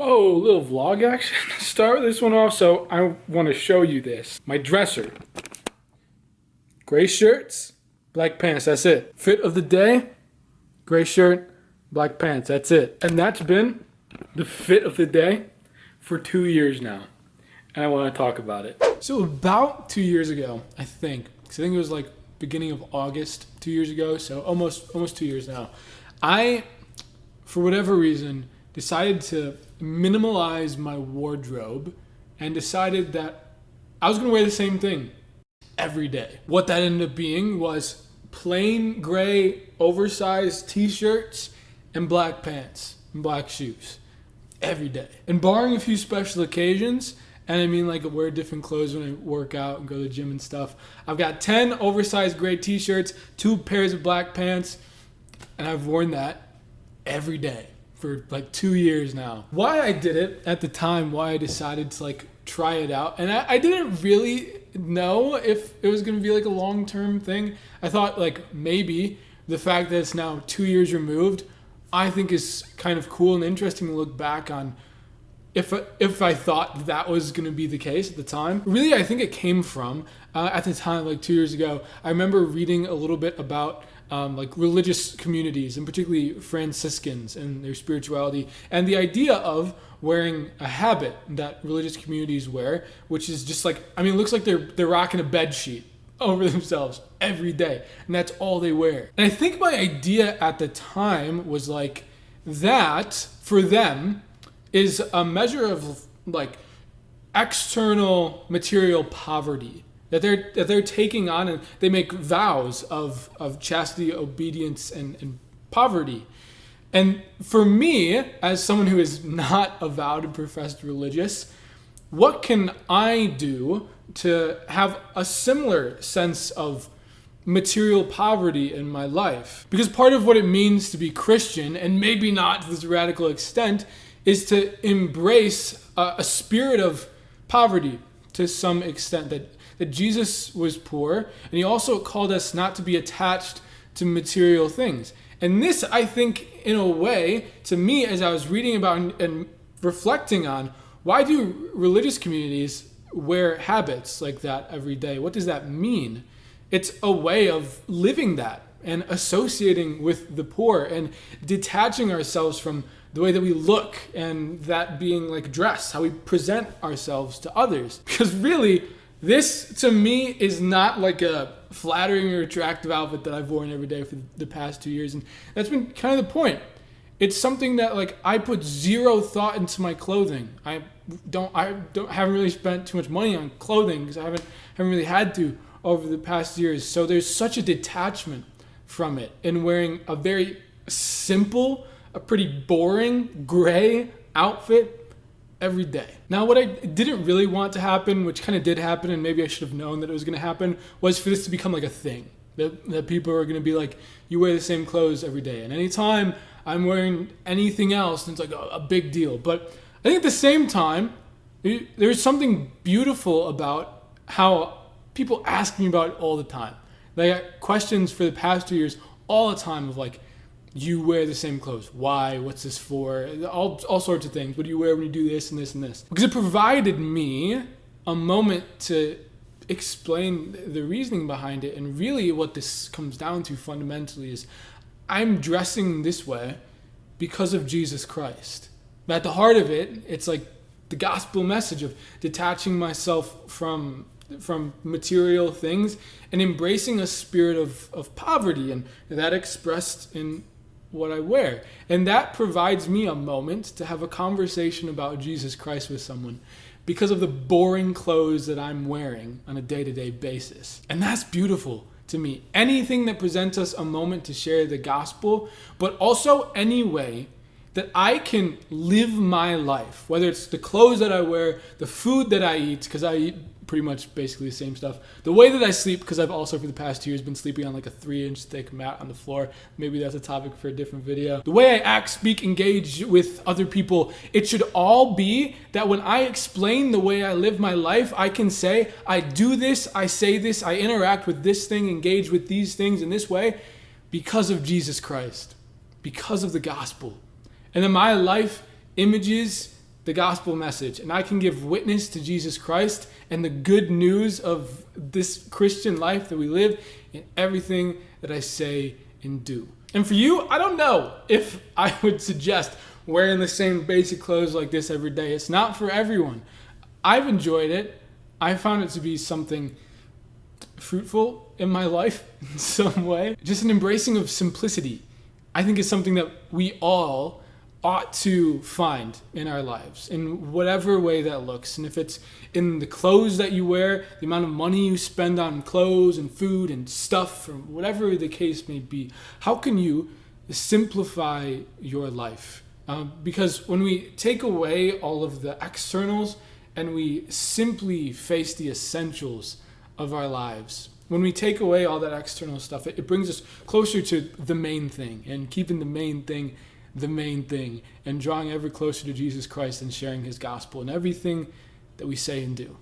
Whoa, little vlog action. Start this one off, so I want to show you this. My dresser. Gray shirts, black pants, that's it. Fit of the day, gray shirt, black pants, that's it. And that's been the fit of the day for 2 years now. And I want to talk about it. So about 2 years ago, I think it was like beginning of August 2 years ago, so almost 2 years now, I, for whatever reason, decided to minimalize my wardrobe and decided that I was going to wear the same thing every day. What that ended up being was plain gray oversized t-shirts and black pants and black shoes every day. And barring a few special occasions, and I mean like I wear different clothes when I work out and go to the gym and stuff, I've got 10 oversized gray t-shirts, 2 pairs of black pants, and I've worn that every day for like 2 years now. Why I did it at the time, why I decided to like try it out, and I didn't really know if it was going to be like a long-term thing. I thought like maybe the fact that it's now 2 years removed, I think is kind of cool and interesting to look back on if I thought that was going to be the case at the time. Really, I think it came from, at the time, like 2 years ago, I remember reading a little bit about like religious communities, and particularly Franciscans and their spirituality, and the idea of wearing a habit that religious communities wear, which is just like, I mean, it looks like they're rocking a bed sheet over themselves every day, and that's all they wear. And I think my idea at the time was like, that for them is a measure of like external material poverty that they're taking on, and they make vows of chastity, obedience, and poverty. And for me, as someone who is not avowed and professed religious, what can I do to have a similar sense of material poverty in my life? Because part of what it means to be Christian, and maybe not to this radical extent, is to embrace a spirit of poverty to some extent, that Jesus was poor, and he also called us not to be attached to material things. And this, I think, in a way, to me, as I was reading about and reflecting on, why do religious communities wear habits like that every day? What does that mean? It's a way of living that and associating with the poor and detaching ourselves from the way that we look, and that being like dress, how we present ourselves to others. Because really, this to me is not like a flattering or attractive outfit that I've worn every day for the past 2 years. And that's been kind of the point. It's something that like I put zero thought into my clothing. I haven't really spent too much money on clothing because I haven't really had to over the past years. So there's such a detachment from it, and wearing a very simple, a pretty boring gray outfit every day. Now, what I didn't really want to happen, which kind of did happen, and maybe I should have known that it was going to happen, was for this to become like a thing. That people are going to be like, you wear the same clothes every day. And anytime I'm wearing anything else, it's like a big deal. But I think at the same time, there's something beautiful about how people ask me about it all the time. They got questions for the past 2 years all the time of like, you wear the same clothes. Why? What's this for? All sorts of things. What do you wear when you do this and this and this? Because it provided me a moment to explain the reasoning behind it. And really what this comes down to fundamentally is I'm dressing this way because of Jesus Christ. But at the heart of it, it's like the gospel message of detaching myself from material things and embracing a spirit of poverty, and that expressed in what I wear. And that provides me a moment to have a conversation about Jesus Christ with someone because of the boring clothes that I'm wearing on a day-to-day basis. And that's beautiful to me. Anything that presents us a moment to share the gospel, but also any way that I can live my life, whether it's the clothes that I wear, the food that I eat, because I eat pretty much basically the same stuff, the way that I sleep, because I've also for the past 2 years been sleeping on like a 3-inch thick mat on the floor. Maybe that's a topic for a different video. The way I act, speak, engage with other people, it should all be that when I explain the way I live my life, I can say, I do this, I say this, I interact with this thing, engage with these things in this way because of Jesus Christ, because of the gospel. And then my life images the gospel message, and I can give witness to Jesus Christ and the good news of this Christian life that we live in everything that I say and do. And for you, I don't know if I would suggest wearing the same basic clothes like this every day. It's not for everyone. I've enjoyed it. I found it to be something fruitful in my life in some way. Just an embracing of simplicity, I think, is something that we all ought to find in our lives, in whatever way that looks. And if it's in the clothes that you wear, the amount of money you spend on clothes and food and stuff, or whatever the case may be, how can you simplify your life? Because when we take away all of the externals and we simply face the essentials of our lives, when we take away all that external stuff, it brings us closer to the main thing, and keeping the main thing, and drawing ever closer to Jesus Christ and sharing his gospel in everything that we say and do.